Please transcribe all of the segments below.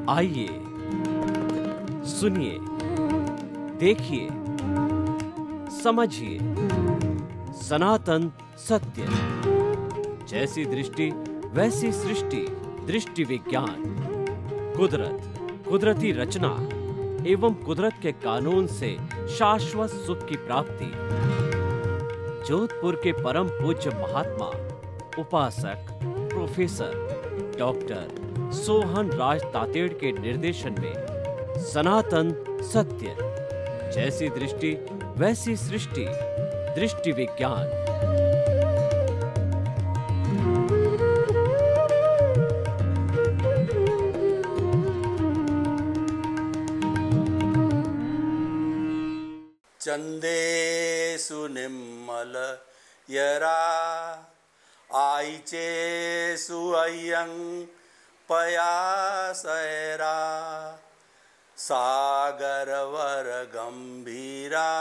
आइए, सुनिए, देखिए, समझिए सनातन सत्य। जैसी दृष्टि वैसी सृष्टि, दृष्टि विज्ञान। कुदरत, कुदरती रचना एवं कुदरत के कानून से शाश्वत सुख की प्राप्ति। जोधपुर के परम पूज्य महात्मा उपासक प्रोफेसर डॉक्टर सोहन राज तातेड़ के निर्देशन में सनातन सत्य। जैसी दृष्टि वैसी सृष्टि, दृष्टि विज्ञान। चंदेषु निम्मल यरा आईचेषु अय्यं पयासैरा सागरवर गंभीरा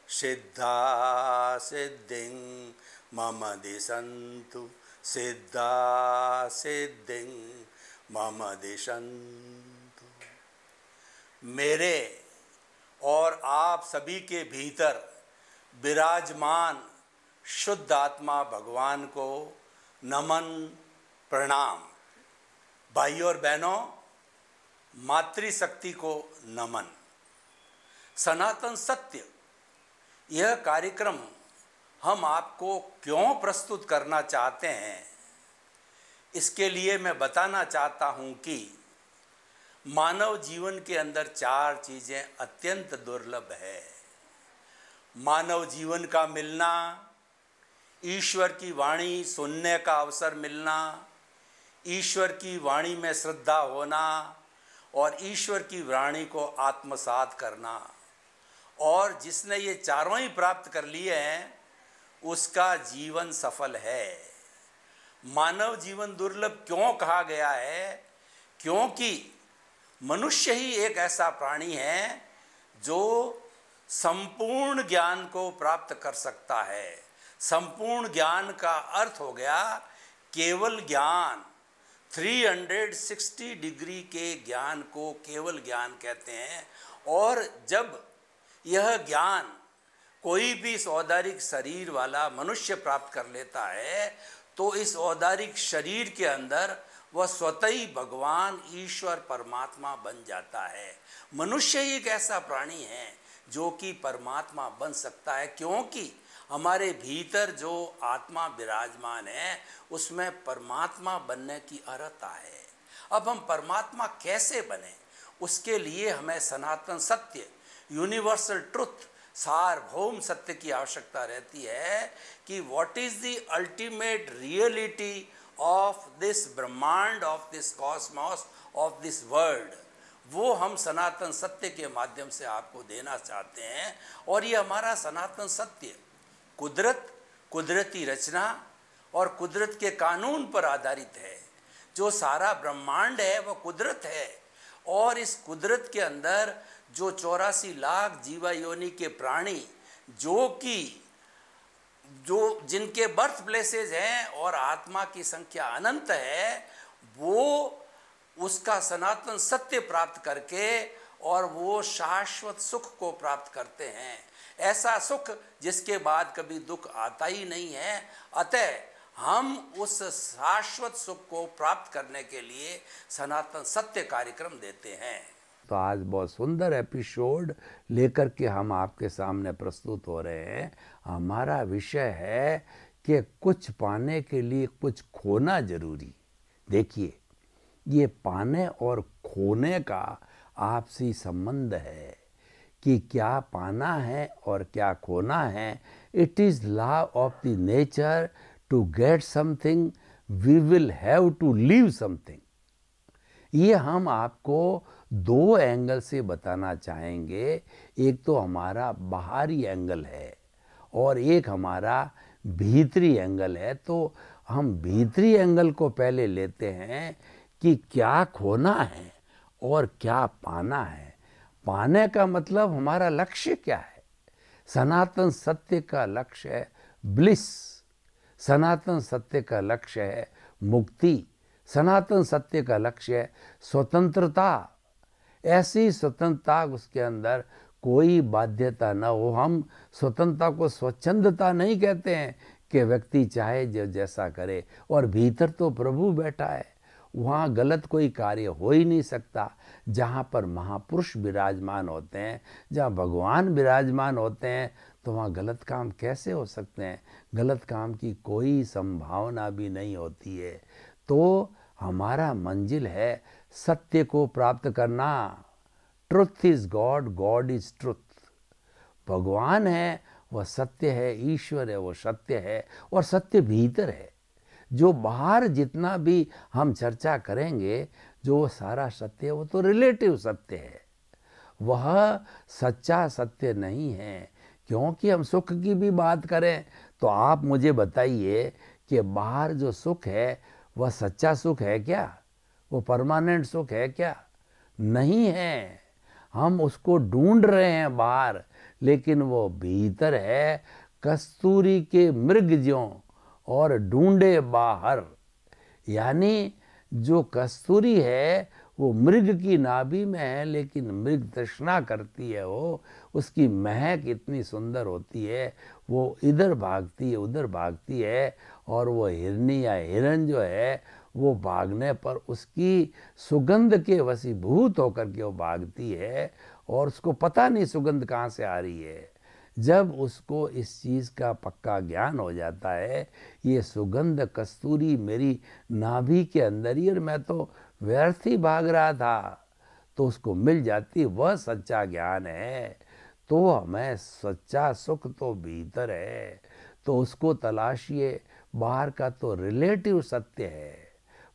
सिद्धा सिद्धिं मम दिशन्तु सिद्धा सिद्धिं मम दिशन्तु। मेरे और आप सभी के भीतर विराजमान शुद्ध आत्मा भगवान को नमन प्रणाम। भाइयों और बहनों, मातृशक्ति को नमन। सनातन सत्य यह कार्यक्रम हम आपको क्यों प्रस्तुत करना चाहते हैं, इसके लिए मैं बताना चाहता हूं कि मानव जीवन के अंदर चार चीज़ें अत्यंत दुर्लभ है। मानव जीवन का मिलना, ईश्वर की वाणी सुनने का अवसर मिलना, ईश्वर की वाणी में श्रद्धा होना और ईश्वर की वाणी को आत्मसात करना। और जिसने ये चारों ही प्राप्त कर लिए हैं उसका जीवन सफल है। मानव जीवन दुर्लभ क्यों कहा गया है? क्योंकि मनुष्य ही एक ऐसा प्राणी है जो संपूर्ण ज्ञान को प्राप्त कर सकता है। संपूर्ण ज्ञान का अर्थ हो गया केवल ज्ञान। 360 डिग्री के ज्ञान को केवल ज्ञान कहते हैं। और जब यह ज्ञान कोई भी इस औदारिक शरीर वाला मनुष्य प्राप्त कर लेता है तो इस औदारिक शरीर के अंदर वह स्वतः ही भगवान ईश्वर परमात्मा बन जाता है। मनुष्य ही एक ऐसा प्राणी है जो कि परमात्मा बन सकता है, क्योंकि हमारे भीतर जो आत्मा विराजमान है उसमें परमात्मा बनने की अर्हता है। अब हम परमात्मा कैसे बने, उसके लिए हमें सनातन सत्य, यूनिवर्सल ट्रुथ, सार्वभौम सत्य की आवश्यकता रहती है कि what is the ultimate reality of this ब्रह्मांड, of this cosmos, of this world. वो हम सनातन सत्य के माध्यम से आपको देना चाहते हैं। और ये हमारा सनातन सत्य कुदरत, कुदरती रचना और कुदरत के कानून पर आधारित है। जो सारा ब्रह्मांड है वह कुदरत है। और इस कुदरत के अंदर जो 84 लाख जीवा योनि के प्राणी जो जिनके बर्थ प्लेसेज हैं और आत्मा की संख्या अनंत है, वो उसका सनातन सत्य प्राप्त करके और वो शाश्वत सुख को प्राप्त करते हैं। ऐसा सुख जिसके बाद कभी दुख आता ही नहीं है। अतः हम उस शाश्वत सुख को प्राप्त करने के लिए सनातन सत्य कार्यक्रम देते हैं। तो आज बहुत सुंदर एपिसोड लेकर के हम आपके सामने प्रस्तुत हो रहे हैं। हमारा विषय है कि कुछ पाने के लिए कुछ खोना जरूरी। देखिए, ये पाने और खोने का आपसी संबंध है कि क्या पाना है और क्या खोना है। It is law of the nature to get something we will have to leave something. ये हम आपको दो एंगल से बताना चाहेंगे। एक तो हमारा बाहरी एंगल है और एक हमारा भीतरी एंगल है। तो हम भीतरी एंगल को पहले लेते हैं कि क्या खोना है और क्या पाना है। पाने का मतलब हमारा लक्ष्य क्या है। सनातन सत्य का लक्ष्य है ब्लिस, सनातन सत्य का लक्ष्य है मुक्ति, सनातन सत्य का लक्ष्य है स्वतंत्रता, ऐसी स्वतंत्रता उसके अंदर कोई बाध्यता न हो। हम स्वतंत्रता को स्वच्छंदता नहीं कहते हैं कि व्यक्ति चाहे जो जैसा करे, और भीतर तो प्रभु बैठा है, वहाँ गलत कोई कार्य हो ही नहीं सकता। जहाँ पर महापुरुष विराजमान होते हैं, जहाँ भगवान विराजमान होते हैं, तो वहाँ गलत काम कैसे हो सकते हैं? गलत काम की कोई संभावना भी नहीं होती है। तो हमारा मंजिल है सत्य को प्राप्त करना। Truth is God, God is truth. भगवान है वह सत्य है, ईश्वर है वो सत्य है, और सत्य भीतर है। जो बाहर जितना भी हम चर्चा करेंगे, जो सारा सत्य है वो तो रिलेटिव सत्य है, वह सच्चा सत्य नहीं है। क्योंकि हम सुख की भी बात करें तो आप मुझे बताइए कि बाहर जो सुख है वह सच्चा सुख है क्या? वो परमानेंट सुख है क्या? नहीं है। हम उसको ढूंढ रहे हैं बाहर, लेकिन वो भीतर है। कस्तूरी के मृग ज्यों और ढूंढे बाहर, यानी जो कस्तूरी है वो मृग की नाभि में है, लेकिन मृग तृष्णा करती है, वो उसकी महक इतनी सुंदर होती है, वो इधर भागती है उधर भागती है, और वो हिरनी या हिरन जो है वो भागने पर उसकी सुगंध के वशीभूत होकर के वो भागती है, और उसको पता नहीं सुगंध कहाँ से आ रही है। जब उसको इस चीज़ का पक्का ज्ञान हो जाता है, ये सुगंध कस्तूरी मेरी नाभि के अंदर ही, और मैं तो व्यर्थ ही भाग रहा था, तो उसको मिल जाती, वह सच्चा ज्ञान है। तो हमें सच्चा सुख तो भीतर है, तो उसको तलाशिए। बाहर का तो रिलेटिव सत्य है,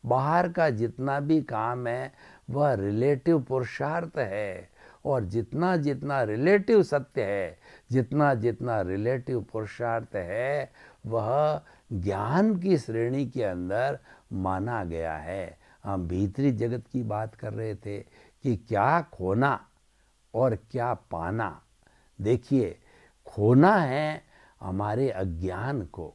बाहर का जितना भी काम है वह रिलेटिव पुरुषार्थ है, और जितना जितना रिलेटिव सत्य है, जितना जितना रिलेटिव पुरुषार्थ है, वह ज्ञान की श्रेणी के अंदर माना गया है। हम भीतरी जगत की बात कर रहे थे कि क्या खोना और क्या पाना। देखिए, खोना है हमारे अज्ञान को,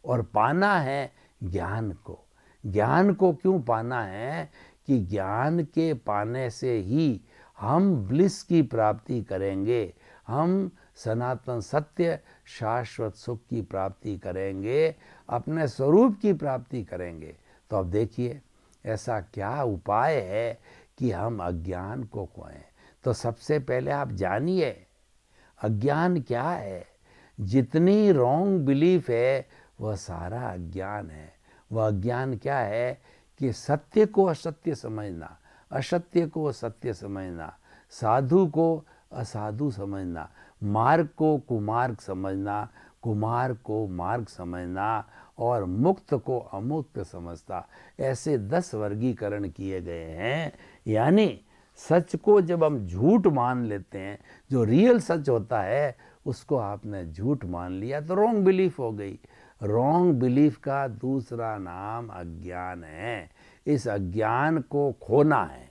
और पाना है ज्ञान को। ज्ञान को क्यों पाना है? कि ज्ञान के पाने से ही हम ब्लिस की प्राप्ति करेंगे, हम सनातन सत्य शाश्वत सुख की प्राप्ति करेंगे, अपने स्वरूप की प्राप्ति करेंगे। तो अब देखिए ऐसा क्या उपाय है कि हम अज्ञान को खोएं। तो सबसे पहले आप जानिए अज्ञान क्या है। जितनी रॉन्ग बिलीफ है वह सारा अज्ञान है। वह अज्ञान क्या है कि सत्य को असत्य समझना, असत्य को सत्य समझना, साधु को असाधु समझना, मार्ग को कुमार्ग समझना, कुमार को मार्ग समझना, और मुक्त को अमुक्त समझता। ऐसे 10 वर्गीकरण किए गए हैं। यानी सच को जब हम झूठ मान लेते हैं, जो रियल सच होता है उसको आपने झूठ मान लिया तो रॉन्ग बिलीफ हो गई। रॉन्ग बिलीफ का दूसरा नाम अज्ञान है। इस अज्ञान को खोना है,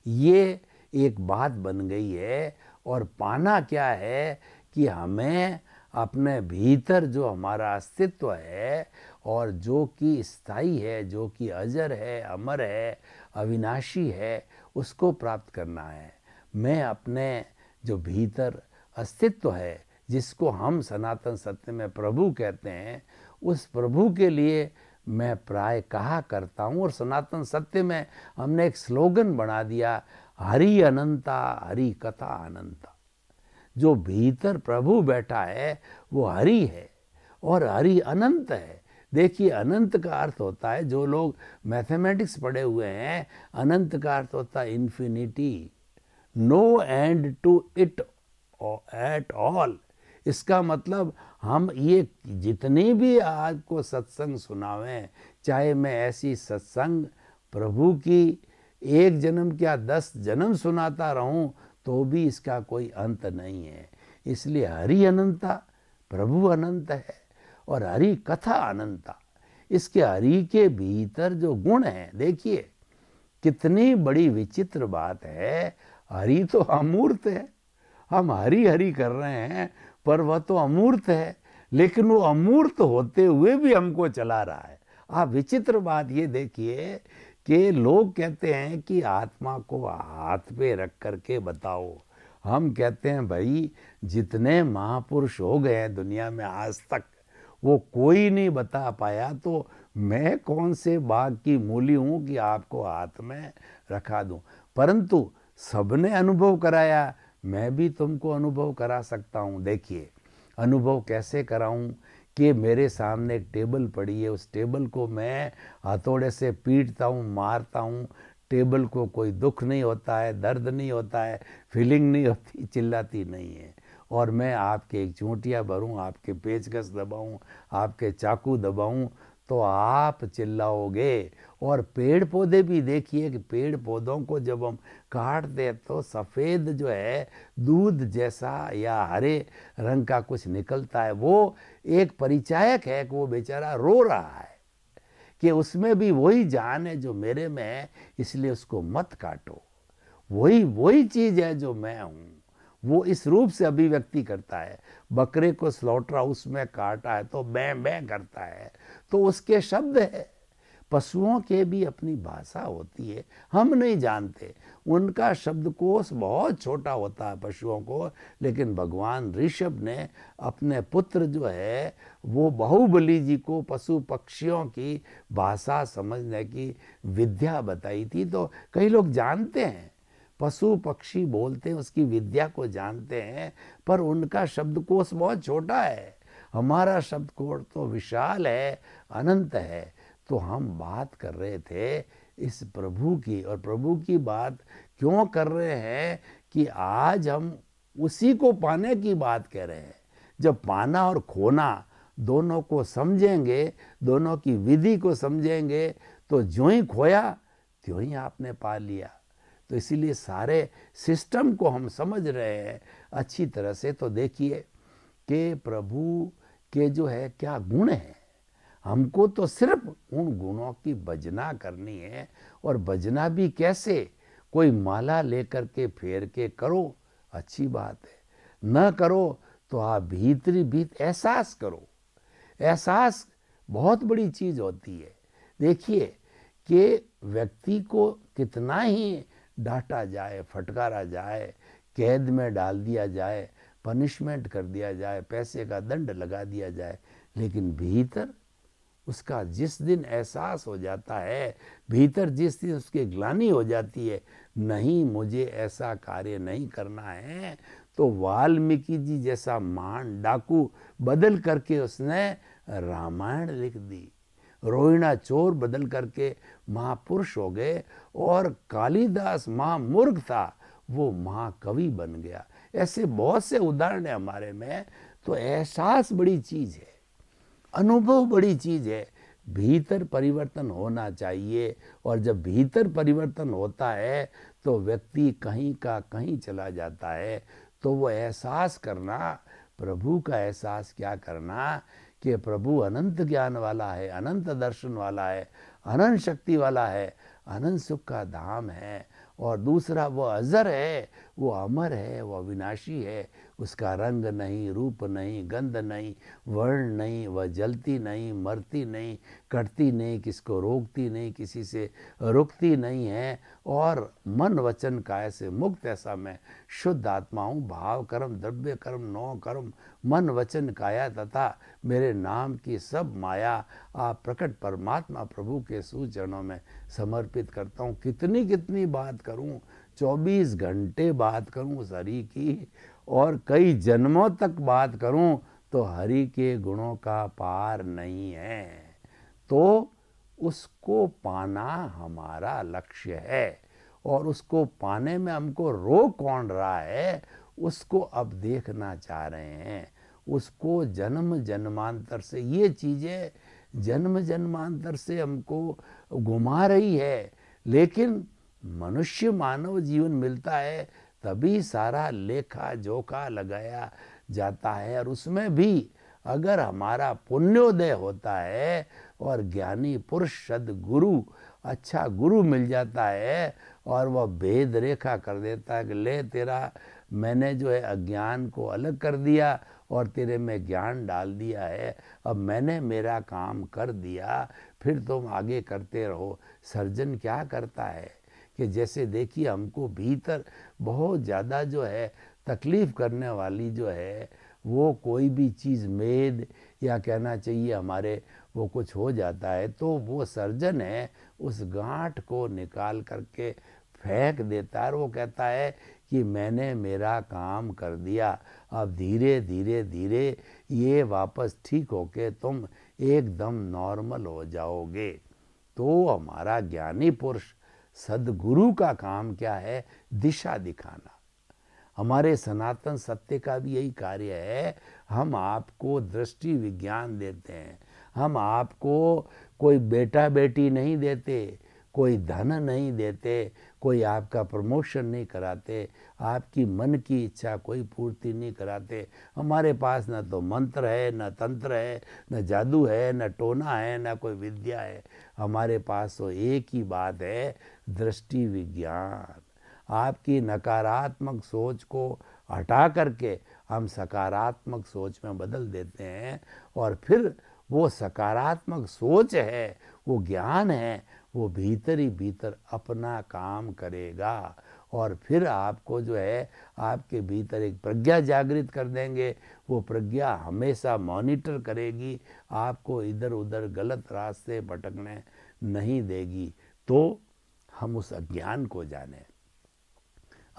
ये एक बात बन गई है। और पाना क्या है कि हमें अपने भीतर जो हमारा अस्तित्व है और जो कि स्थायी है, जो कि अजर है, अमर है, अविनाशी है, उसको प्राप्त करना है। मैं अपने जो भीतर अस्तित्व है, जिसको हम सनातन सत्य में प्रभु कहते हैं, उस प्रभु के लिए मैं प्राय कहा करता हूँ। और सनातन सत्य में हमने एक स्लोगन बना दिया, हरि अनंता हरि कथा अनंता। जो भीतर प्रभु बैठा है वो हरि है, और हरि अनंत है। देखिए अनंत का अर्थ होता है, जो लोग मैथमेटिक्स पढ़े हुए हैं, अनंत का अर्थ होता है infinity, no end to it at all. इसका मतलब हम ये जितनी भी आपको सत्संग सुनावें, चाहे मैं ऐसी सत्संग प्रभु की 1 जन्म क्या 10 जन्म सुनाता रहूं, तो भी इसका कोई अंत नहीं है। इसलिए हरि अनंता, प्रभु अनंत है, और हरि कथा अनंता। इसके हरि के भीतर जो गुण हैं, देखिए कितनी बड़ी विचित्र बात है। हरि तो अमूर्त है, हम हरि हरि कर रहे हैं, पर वह तो अमूर्त है, लेकिन वो अमूर्त होते हुए भी हमको चला रहा है। आप विचित्र बात ये देखिए कि लोग कहते हैं कि आत्मा को हाथ पे रख करके बताओ। हम कहते हैं भाई जितने महापुरुष हो गए हैं दुनिया में आज तक, वो कोई नहीं बता पाया, तो मैं कौन से बाग की मूली हूँ कि आपको हाथ में रखा दूँ। परंतु सबने अनुभव कराया, मैं भी तुमको अनुभव करा सकता हूँ। देखिए अनुभव कैसे कराऊं कि मेरे सामने एक टेबल पड़ी है, उस टेबल को मैं हथौड़े से पीटता हूँ, मारता हूँ, टेबल को कोई दुख नहीं होता है, दर्द नहीं होता है, फीलिंग नहीं होती, चिल्लाती नहीं है। और मैं आपके एक चूंटियाँ भरूँ, आपके पेचकस दबाऊँ, आपके चाकू दबाऊँ, तो आप चिल्लाओगे। और पेड़ पौधे भी देखिए कि पेड़ पौधों को जब हम काटते तो सफ़ेद जो है दूध जैसा या हरे रंग का कुछ निकलता है, वो एक परिचायक है कि वो बेचारा रो रहा है कि उसमें भी वही जान है जो मेरे में है, इसलिए उसको मत काटो। वही चीज़ है जो मैं हूँ, वो इस रूप से अभिव्यक्ति करता है। बकरे को स्लॉटर हाउस में काटा है तो बैं बैं करता है, तो उसके शब्द है। पशुओं के भी अपनी भाषा होती है, हम नहीं जानते। उनका शब्दकोश बहुत छोटा होता है पशुओं को, लेकिन भगवान ऋषभ ने अपने पुत्र जो है वो बाहुबली जी को पशु पक्षियों की भाषा समझने की विद्या बताई थी। तो कई लोग जानते हैं, पशु पक्षी बोलते हैं, उसकी विद्या को जानते हैं, पर उनका शब्दकोश बहुत छोटा है। हमारा शब्दकोश तो विशाल है, अनंत है। तो हम बात कर रहे थे इस प्रभु की, और प्रभु की बात क्यों कर रहे हैं कि आज हम उसी को पाने की बात कह रहे हैं। जब पाना और खोना दोनों को समझेंगे, दोनों की विधि को समझेंगे, तो ज्यों ही खोया त्यों ही आपने पा लिया। तो इसीलिए सारे सिस्टम को हम समझ रहे हैं अच्छी तरह से। तो देखिए कि प्रभु के जो है क्या गुण हैं, हमको तो सिर्फ उन गुणों की भजना करनी है। और भजना भी कैसे, कोई माला लेकर के फेर के करो, अच्छी बात है। न करो तो आप भीतरी भीत एहसास करो। एहसास बहुत बड़ी चीज़ होती है। देखिए कि व्यक्ति को कितना ही डांटा जाए, फटकारा जाए, कैद में डाल दिया जाए, पनिशमेंट कर दिया जाए, पैसे का दंड लगा दिया जाए, लेकिन भीतर उसका जिस दिन एहसास हो जाता है, भीतर जिस दिन उसकी ग्लानि हो जाती है, नहीं मुझे ऐसा कार्य नहीं करना है, तो वाल्मीकि जी जैसा महान डाकू बदल करके उसने रामायण लिख दी। रोहिणा चोर बदल करके महापुरुष हो गए, और कालिदास महामूर्ख था, वो महाकवि बन गया। ऐसे बहुत से उदाहरण है हमारे में। तो एहसास बड़ी चीज़ है, अनुभव बड़ी चीज़ है, भीतर परिवर्तन होना चाहिए। और जब भीतर परिवर्तन होता है तो व्यक्ति कहीं का कहीं चला जाता है। तो वो एहसास करना, प्रभु का एहसास क्या करना कि प्रभु अनंत ज्ञान वाला है, अनंत दर्शन वाला है, अनंत शक्ति वाला है, अनंत सुख का धाम है। और दूसरा वो अजर है, वो अमर है, वो अविनाशी है, उसका रंग नहीं, रूप नहीं, गंध नहीं, वर्ण नहीं, वह जलती नहीं, मरती नहीं, कटती नहीं, किसको रोकती नहीं, किसी से रुकती नहीं है। और मन वचन काय से मुक्त ऐसा मैं शुद्ध आत्मा हूँ। भाव कर्म द्रव्य कर्म नौ कर्म मन वचन काया तथा मेरे नाम की सब माया आप प्रकट परमात्मा प्रभु के सुचरणों में समर्पित करता हूँ। कितनी कितनी बात करूँ, 24 घंटे बात करूँ उस हरि की, और कई जन्मों तक बात करूं, तो हरि के गुणों का पार नहीं है। तो उसको पाना हमारा लक्ष्य है, और उसको पाने में हमको रोक कौन रहा है, उसको अब देखना चाह रहे हैं। उसको जन्म जन्मांतर से ये चीज़ें जन्म जन्मांतर से हमको घुमा रही है। लेकिन मनुष्य मानव जीवन मिलता है तभी सारा लेखा जोखा लगाया जाता है। और उसमें भी अगर हमारा पुण्योदय होता है और ज्ञानी पुरुष सद्गुरु अच्छा गुरु मिल जाता है, और वह भेद रेखा कर देता है कि ले तेरा मैंने जो है अज्ञान को अलग कर दिया और तेरे में ज्ञान डाल दिया है, अब मैंने मेरा काम कर दिया, फिर तुम आगे करते रहो। सर्जन क्या करता है कि जैसे देखिए हमको भीतर बहुत ज़्यादा जो है तकलीफ़ करने वाली जो है वो कोई भी चीज़ मेद या कहना चाहिए हमारे वो कुछ हो जाता है, तो वो सर्जन है उस गांठ को निकाल करके फेंक देता है और वो कहता है कि मैंने मेरा काम कर दिया, अब धीरे धीरे धीरे ये वापस ठीक होके तुम एकदम नॉर्मल हो जाओगे। तो हमारा ज्ञानी पुरुष सद्गुरु का काम क्या है? दिशा दिखाना। हमारे सनातन सत्य का भी यही कार्य है। हम आपको दृष्टि विज्ञान देते हैं, हम आपको कोई बेटा बेटी नहीं देते, कोई धन नहीं देते, कोई आपका प्रमोशन नहीं कराते, आपकी मन की इच्छा कोई पूर्ति नहीं कराते। हमारे पास न तो मंत्र है, न तंत्र है, न जादू है, न टोना है, न कोई विद्या है। हमारे पास तो एक ही बात है, दृष्टि विज्ञान। आपकी नकारात्मक सोच को हटा करके हम सकारात्मक सोच में बदल देते हैं और फिर वो सकारात्मक सोच है, वो ज्ञान है, वो भीतर ही भीतर अपना काम करेगा और फिर आपको जो है आपके भीतर एक प्रज्ञा जागृत कर देंगे। वो प्रज्ञा हमेशा मॉनिटर करेगी, आपको इधर उधर गलत रास्ते भटकने नहीं देगी। तो हम उस अज्ञान को जाने।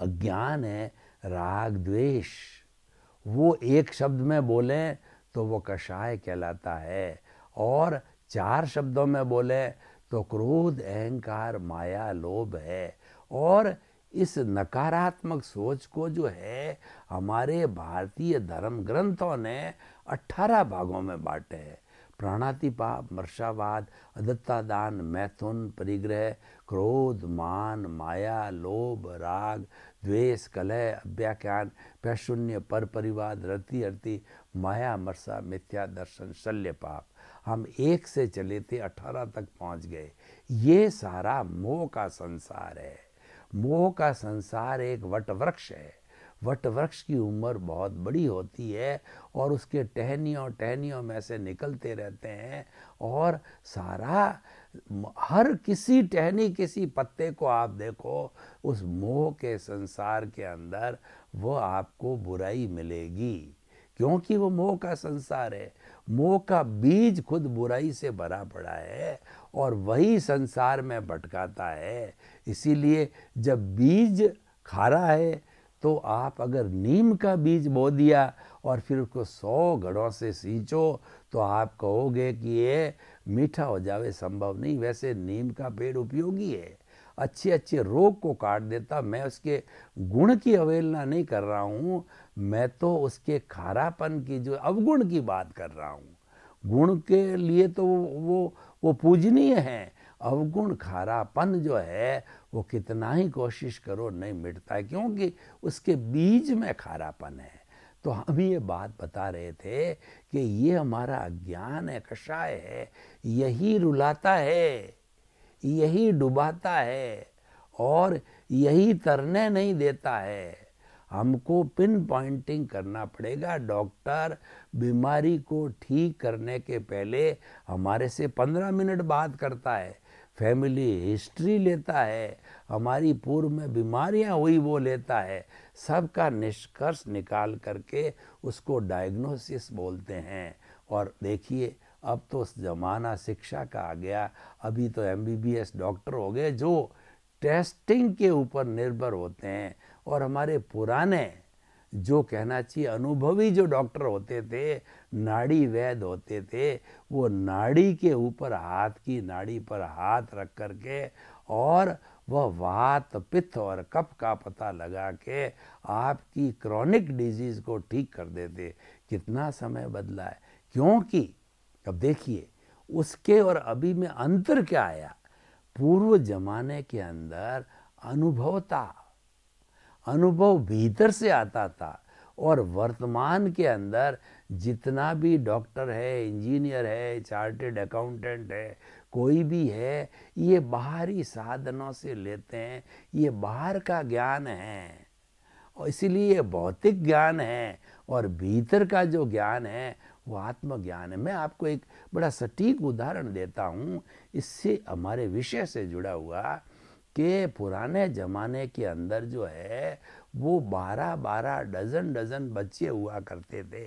अज्ञान है राग द्वेष। वो एक शब्द में बोलें तो वो कषाय कहलाता है और 4 शब्दों में बोले तो क्रोध अहंकार माया लोभ है। और इस नकारात्मक सोच को जो है हमारे भारतीय धर्म ग्रंथों ने 18 भागों में बांटे हैं। प्राणातिपात, मर्शावाद, अदत्तादान, मैथुन, परिग्रह, क्रोध, मान, माया, लोभ, राग, द्वेष, कलह, अव्याख्यान, पैशून्य, पर परिवाद, रति अर्ति, माया, मर्सा, मिथ्या दर्शन, शल्य पाप। हम 1 से चले थे 18 तक पहुंच गए। ये सारा मोह का संसार है। मोह का संसार एक वट वृक्ष है। वट वृक्ष की उम्र बहुत बड़ी होती है और उसके टहनियों में से निकलते रहते हैं और सारा हर किसी टहनी किसी पत्ते को आप देखो, उस मोह के संसार के अंदर वो आपको बुराई मिलेगी, क्योंकि वो मोह का संसार है। मोह का बीज खुद बुराई से भरा पड़ा है और वही संसार में भटकाता है। इसीलिए जब बीज खारा है तो आप अगर नीम का बीज बो दिया और फिर उसको 100 घड़ों से सींचो तो आप कहोगे कि ये मीठा हो जावे, संभव नहीं। वैसे नीम का पेड़ उपयोगी है, अच्छे अच्छे रोग को काट देता। मैं उसके गुण की अवहेलना नहीं कर रहा हूँ, मैं तो उसके खारापन की जो अवगुण की बात कर रहा हूँ। गुण के लिए तो वो पूजनीय है, अवगुण खारापन जो है वो कितना ही कोशिश करो नहीं मिटता है, क्योंकि उसके बीज में खारापन है। तो हम ये बात बता रहे थे कि ये हमारा अज्ञान है, कषाय है, यही रुलाता है, यही डुबाता है और यही तरने नहीं देता है। हमको पिन पॉइंटिंग करना पड़ेगा। डॉक्टर बीमारी को ठीक करने के पहले हमारे से 15 मिनट बात करता है, फैमिली हिस्ट्री लेता है, हमारी पूर्व में बीमारियां हुई वो लेता है, सबका निष्कर्ष निकाल करके उसको डायग्नोसिस बोलते हैं। और देखिए अब तो ज़माना शिक्षा का आ गया, अभी तो MBBS डॉक्टर हो गए जो टेस्टिंग के ऊपर निर्भर होते हैं। और हमारे पुराने जो कहना चाहिए अनुभवी जो डॉक्टर होते थे, नाड़ी वैद्य होते थे, वो नाड़ी के ऊपर हाथ की नाड़ी पर हाथ रख करके और वह वात पित्त और कफ का पता लगा के आपकी क्रॉनिक डिजीज को ठीक कर देते। कितना समय बदला है, क्योंकि अब देखिए उसके और अभी में अंतर क्या आया। पूर्व जमाने के अंदर अनुभव भीतर से आता था और वर्तमान के अंदर जितना भी डॉक्टर है, इंजीनियर है, चार्टेड अकाउंटेंट है, कोई भी है, ये बाहरी साधनों से लेते हैं, ये बाहर का ज्ञान है और इसीलिए ये भौतिक ज्ञान है। और भीतर का जो ज्ञान है वो आत्मज्ञान है। मैं आपको एक बड़ा सटीक उदाहरण देता हूँ, इससे हमारे विषय से जुड़ा हुआ, कि पुराने ज़माने के अंदर जो है वो 12-12 डजन बच्चे हुआ करते थे।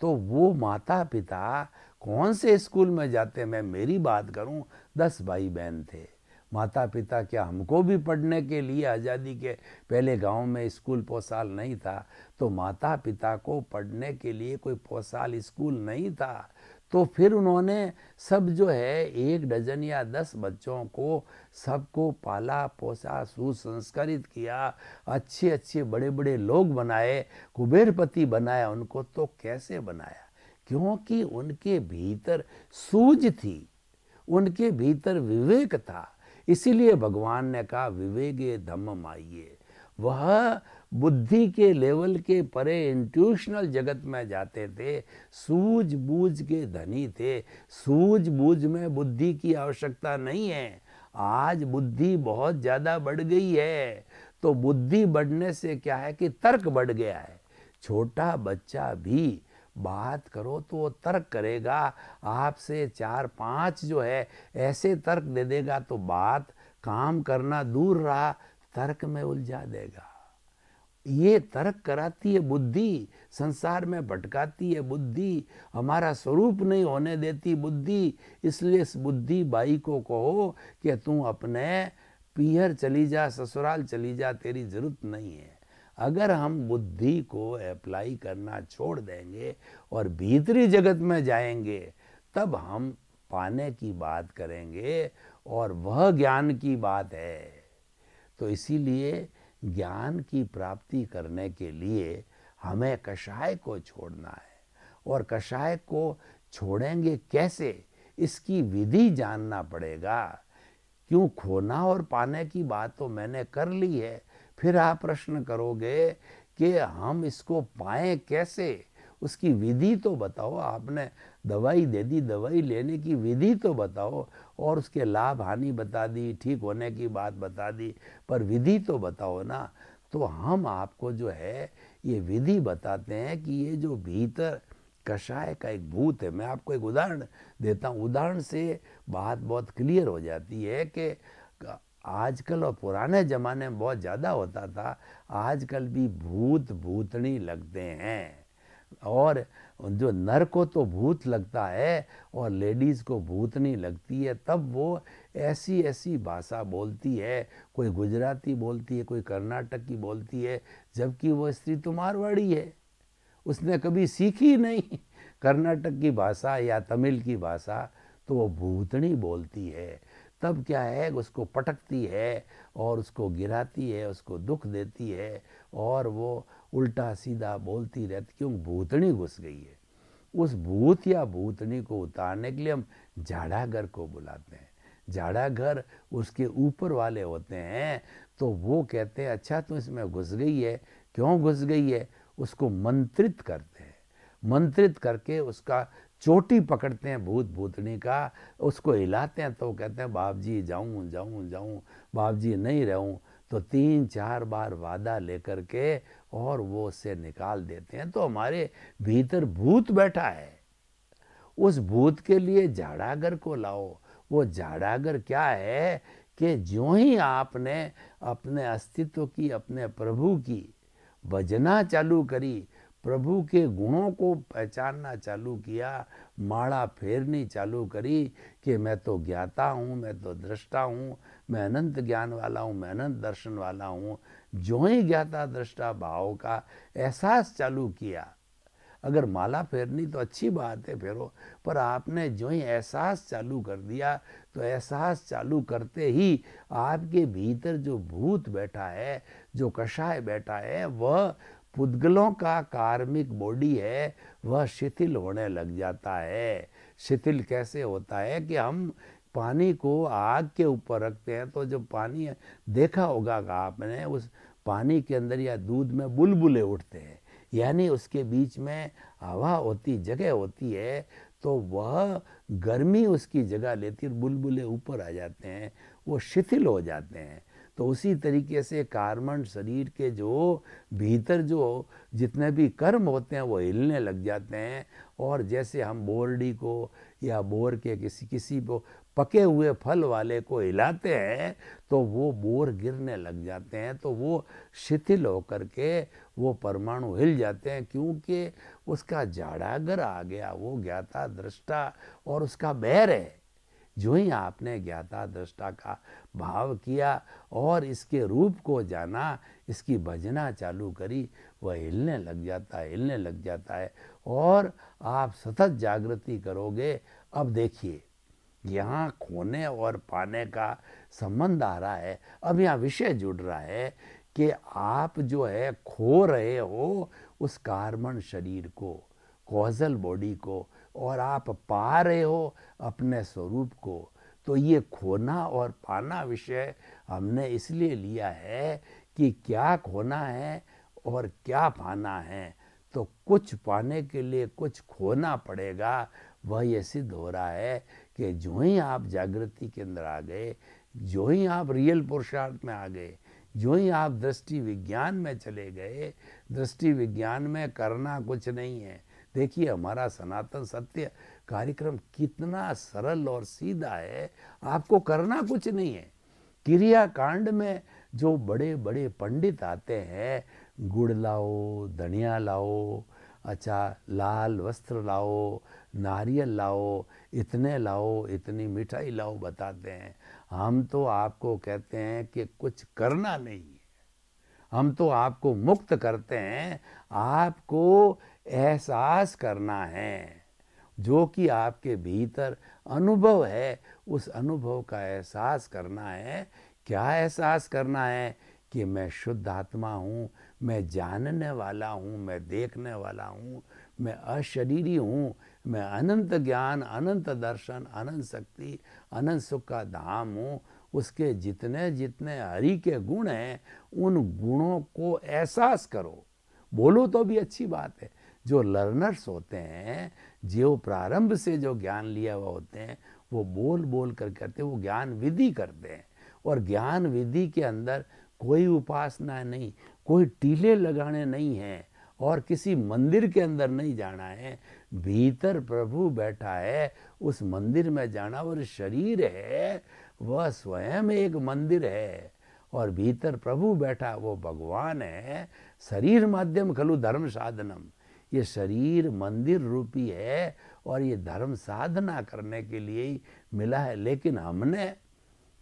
तो वो माता पिता कौन से स्कूल में जाते, मैं मेरी बात करूं, 10 भाई बहन थे। माता पिता क्या, हमको भी पढ़ने के लिए आज़ादी के पहले गांव में स्कूल पोसाल नहीं था, तो माता पिता को पढ़ने के लिए कोई पोसाल स्कूल नहीं था। तो फिर उन्होंने सब जो है 1 डजन या 10 बच्चों को सबको पाला पोसा, सुसंस्कारित किया, अच्छे अच्छे बड़े बड़े लोग बनाए, कुबेरपति बनाया उनको। तो कैसे बनाया? क्योंकि उनके भीतर सूझ थी, उनके भीतर विवेक था। इसीलिए भगवान ने कहा विवेके धम्म माइये। वह बुद्धि के लेवल के परे इंट्यूशनल जगत में जाते थे, सूझबूझ के धनी थे। सूझबूझ में बुद्धि की आवश्यकता नहीं है। आज बुद्धि बहुत ज़्यादा बढ़ गई है, तो बुद्धि बढ़ने से क्या है कि तर्क बढ़ गया है। छोटा बच्चा भी बात करो तो वो तर्क करेगा, आपसे 4-5 जो है ऐसे तर्क दे देगा, तो बात काम करना दूर रहा, तर्क में उलझा देगा। ये तर्क कराती है बुद्धि, संसार में भटकाती है बुद्धि, हमारा स्वरूप नहीं होने देती बुद्धि। इसलिए इस बुद्धि बाई को कहो कि तू अपने पीहर चली जा, ससुराल चली जा, तेरी जरूरत नहीं है। अगर हम बुद्धि को अप्लाई करना छोड़ देंगे और भीतरी जगत में जाएंगे, तब हम पाने की बात करेंगे, और वह ज्ञान की बात है। तो इसीलिए ज्ञान की प्राप्ति करने के लिए हमें कषाय को छोड़ना है। और कषाय को छोड़ेंगे कैसे, इसकी विधि जानना पड़ेगा। क्यों, खोना और पाने की बात तो मैंने कर ली है। फिर आप प्रश्न करोगे कि हम इसको पाएं कैसे, उसकी विधि तो बताओ। आपने दवाई दे दी, दवाई लेने की विधि तो बताओ, और उसके लाभ हानि बता दी, ठीक होने की बात बता दी, पर विधि तो बताओ ना। तो हम आपको जो है ये विधि बताते हैं कि ये जो भीतर कषाय का एक भूत है। मैं आपको एक उदाहरण देता हूँ, उदाहरण से बात बहुत क्लियर हो जाती है कि आजकल और पुराने ज़माने में बहुत ज़्यादा होता था, आजकल भी भूत भूतनी लगते हैं। और जो नर को तो भूत लगता है और लेडीज़ को भूतनी लगती है, तब वो ऐसी ऐसी भाषा बोलती है, कोई गुजराती बोलती है, कोई कर्नाटक की बोलती है, जबकि वो स्त्री तो मारवाड़ी है, उसने कभी सीखी नहीं कर्नाटक की भाषा या तमिल की भाषा, तो वो भूतनी बोलती है। तब क्या है, उसको पटकती है और उसको गिराती है, उसको दुख देती है, और वो उल्टा सीधा बोलती रहती, क्यों, भूतनी घुस गई है। उस भूत या भूतनी को उतारने के लिए हम झाड़ाघर को बुलाते हैं। झाड़ाघर उसके ऊपर वाले होते हैं, तो वो कहते हैं अच्छा तो इसमें घुस गई है, क्यों घुस गई है, उसको मंत्रित करते हैं। मंत्रित करके उसका चोटी पकड़ते हैं भूत भूतनी का, उसको हिलाते हैं, तो कहते हैं बाप जी जाऊँ जाऊँ जाऊँ, बाप जी नहीं रहूँ, तो 3-4 बार वादा लेकर के और वो उससे निकाल देते हैं। तो हमारे भीतर भूत बैठा है, उस भूत के लिए झाड़ाघर को लाओ। वो झाड़ाघर क्या है कि ज्यों ही आपने अपने अस्तित्व की, अपने प्रभु की भजना चालू करी, प्रभु के गुणों को पहचानना चालू किया, माला फेरनी चालू करी कि मैं तो ज्ञाता हूँ, मैं तो दृष्टा हूँ, मैं अनंत ज्ञान वाला हूँ, मैं अनंत दर्शन वाला हूँ, जो ही ज्ञाता दृष्टा भाव का एहसास चालू किया। अगर माला फेरनी तो अच्छी बात है, फेरो, पर आपने जो ही एहसास चालू कर दिया, तो एहसास चालू करते ही आपके भीतर जो भूत बैठा है, जो कषाय बैठा है, वह पुद्गलों का कार्मिक बॉडी है, वह शिथिल होने लग जाता है। शिथिल कैसे होता है कि हम पानी को आग के ऊपर रखते हैं, तो जो पानी देखा होगा आपने, उस पानी के अंदर या दूध में बुलबुले उठते हैं, यानी उसके बीच में हवा होती, जगह होती है, तो वह गर्मी उसकी जगह लेती है, बुलबुले ऊपर आ जाते हैं, वो शिथिल हो जाते हैं। तो उसी तरीके से कार्बन शरीर के जो भीतर जो जितने भी कर्म होते हैं वो हिलने लग जाते हैं। और जैसे हम बोरडी को या बोर के किसी को पके हुए फल वाले को हिलाते हैं तो वो बोर गिरने लग जाते हैं, तो वो शिथिल होकर के वो परमाणु हिल जाते हैं, क्योंकि उसका जाड़ागर आ गया, वो ज्ञाता दृष्टा और उसका बैर है। जो ही आपने ज्ञाता दृष्टा का भाव किया और इसके रूप को जाना, इसकी भजना चालू करी, वह हिलने लग जाता है, हिलने लग जाता है और आप सतत जागृति करोगे। अब देखिए यहाँ खोने और पाने का संबंध आ रहा है। अब यहाँ विषय जुड़ रहा है कि आप जो है खो रहे हो उस कार्बन शरीर को, कॉजल बॉडी को, और आप पा रहे हो अपने स्वरूप को। तो ये खोना और पाना विषय हमने इसलिए लिया है कि क्या खोना है और क्या पाना है। तो कुछ पाने के लिए कुछ खोना पड़ेगा। वह ये सिद्ध हो रहा है कि जो ही आप जागृति के अंदर आ गए, जो ही आप रियल पुरुषार्थ में आ गए, जो ही आप दृष्टि विज्ञान में चले गए, दृष्टि विज्ञान में करना कुछ नहीं है। देखिए हमारा सनातन सत्य कार्यक्रम कितना सरल और सीधा है, आपको करना कुछ नहीं है। क्रिया कांड में जो बड़े बड़े पंडित आते हैं, गुड़ लाओ, धनिया लाओ, अच्छा लाल वस्त्र लाओ, नारियल लाओ, इतनी मिठाई लाओ बताते हैं। हम तो आपको कहते हैं कि कुछ करना नहीं है, हम तो आपको मुक्त करते हैं। आपको एहसास करना है, जो कि आपके भीतर अनुभव है, उस अनुभव का एहसास करना है। क्या एहसास करना है कि मैं शुद्ध आत्मा हूँ, मैं जानने वाला हूँ, मैं देखने वाला हूँ, मैं अशरीरी हूँ, मैं अनंत ज्ञान, अनंत दर्शन, अनंत शक्ति, अनंत सुख का धाम हूँ। उसके जितने जितने हरि के गुण हैं उन गुणों को एहसास करो। बोलो तो भी अच्छी बात है। जो लर्नर्स होते हैं, जो प्रारंभ से जो ज्ञान लिया हुआ होते हैं, वो बोल बोल कर कहते हैं, वो ज्ञान विधि करते हैं। और ज्ञान विधि के अंदर कोई उपासना नहीं, कोई टीले लगाने नहीं हैं और किसी मंदिर के अंदर नहीं जाना है। भीतर प्रभु बैठा है, उस मंदिर में जाना। और शरीर है वह स्वयं एक मंदिर है और भीतर प्रभु बैठा वो भगवान है। शरीर माध्यम खलु धर्म साधनम, ये शरीर मंदिर रूपी है और ये धर्म साधना करने के लिए ही मिला है। लेकिन हमने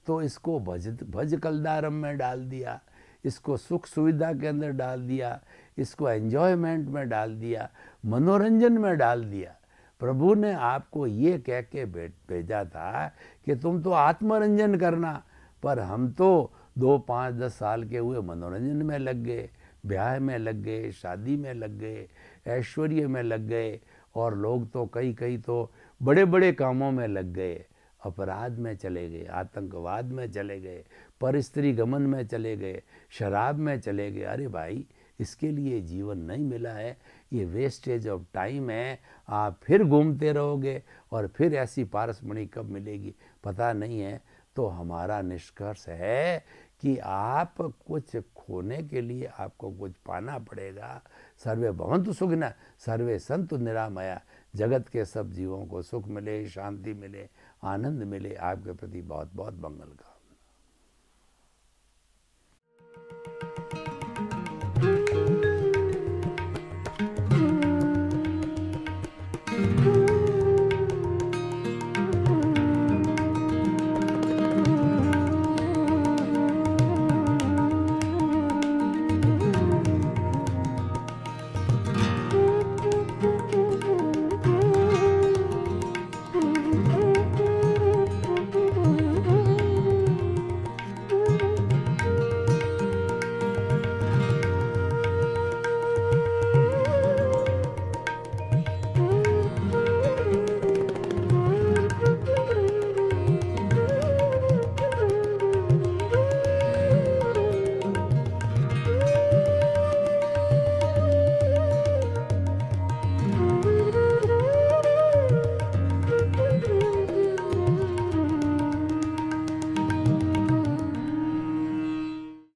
तो इसको भज कलदारम में डाल दिया, इसको सुख सुविधा के अंदर डाल दिया, इसको एंजॉयमेंट में डाल दिया, मनोरंजन में डाल दिया। प्रभु ने आपको ये कह के भेजा था कि तुम तो आत्मरंजन करना, पर हम तो 2, 5, 10 साल के हुए मनोरंजन में लग गए, ब्याह में लग गए, शादी में लग गए, ऐश्वर्य में लग गए। और लोग तो कई तो बड़े बड़े कामों में लग गए, अपराध में चले गए, आतंकवाद में चले गए, परस्त्री गमन में चले गए, शराब में चले गए। अरे भाई, इसके लिए जीवन नहीं मिला है, ये वेस्टेज ऑफ टाइम है। आप फिर घूमते रहोगे और फिर ऐसी पारसमणि कब मिलेगी पता नहीं है। तो हमारा निष्कर्ष है कि आप कुछ खोने के लिए आपको कुछ पाना पड़ेगा। सर्वे भवन्तु सुखिनः, सर्वे सन्तु निरामया। जगत के सब जीवों को सुख मिले, शांति मिले, आनंद मिले। आपके प्रति बहुत बहुत मंगल का।